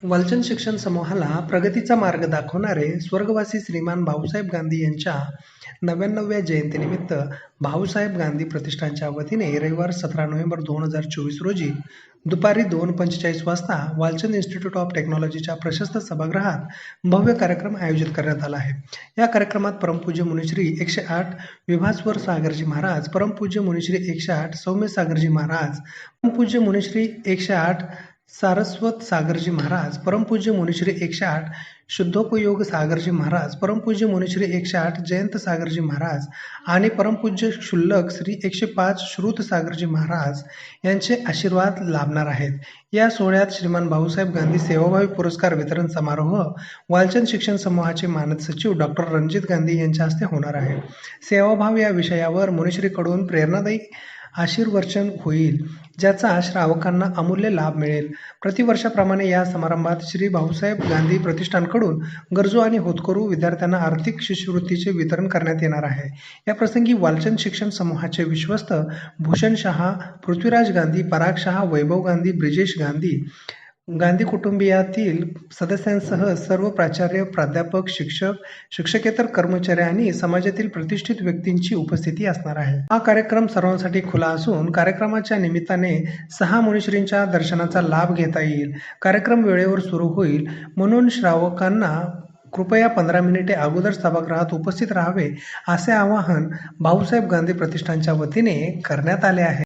वालचंद शिक्षण समूहाला प्रगतीचा मार्ग दाखवणारे स्वर्गवासी श्रीमान भाऊसाहेब गांधी यांच्या 99व्या जयंतीनिमित्त भाऊसाहेब गांधी प्रतिष्ठानच्या वतीने रविवार 17 नोव्हेंबर 2024 रोजी दुपारी 2:45 वाजता वालचंद इन्स्टिट्यूट ऑफ टेक्नॉलॉजीच्या प्रशस्त सभागृहात भव्य कार्यक्रम आयोजित करण्यात आला आहे. या कार्यक्रमात परमपूज्य मुनिश्री 108 विभासवर सागरजी महाराज, परमपूज्य मुनिश्री 108 सौम्य सागरजी महाराज, परमपूज्य मुनिश्री 108 सारस्वत सागरजी महाराज, परमपूज्य मुनिश्री 108 शुद्धोपयोग सागरजी महाराज, परमपूज्य मुनिश्री 108 जयंत सागरजी महाराज आणि परमपूज्य क्षुल्लक श्री 105 श्रुत सागरजी महाराज यांचे आशीर्वाद लाभणार आहेत. या सोहळ्यात श्रीमान भाऊसाहेब गांधी सेवाभावी पुरस्कार वितरण समारोह वालचंद शिक्षण समूहाचे मानद सचिव डॉक्टर रणजित गांधी यांच्या हस्ते होणार आहे. सेवाभाव या विषयावर मुनिश्रीकडून प्रेरणादायी आशीर्वचन होईल, ज्याचा श्रावकांना अमूल्य लाभ मिळेल. प्रतिवर्षाप्रमाणे या समारंभात श्री भाऊसाहेब गांधी प्रतिष्ठानकडून गरजू आणि होतकरू विद्यार्थ्यांना आर्थिक शिष्यवृत्तीचे वितरण करण्यात येणार आहे. या प्रसंगी वालचंद शिक्षण समूहाचे विश्वस्त भूषण शहा, पृथ्वीराज गांधी, पराग शहा, वैभव गांधी, ब्रिजेश गांधी, गांधी कुटुंबियातील सदस्यांसह सर्व प्राचार्य, प्राध्यापक, शिक्षक, शिक्षकेतर कर्मचारी आणि समाजातील प्रतिष्ठित व्यक्तींची उपस्थिती असणार आहे. हा कार्यक्रम सर्वांसाठी खुला असून कार्यक्रमाच्या निमित्ताने 6 मुनिश्रींच्या दर्शनाचा लाभ घेता येईल. कार्यक्रम वेळेवर सुरू होईल, म्हणून श्रावकांना कृपया 15 मिनिटे अगोदर सभागृहात उपस्थित राहावे, असे आवाहन भाऊसाहेब गांधी प्रतिष्ठानच्या वतीने करण्यात आले आहे.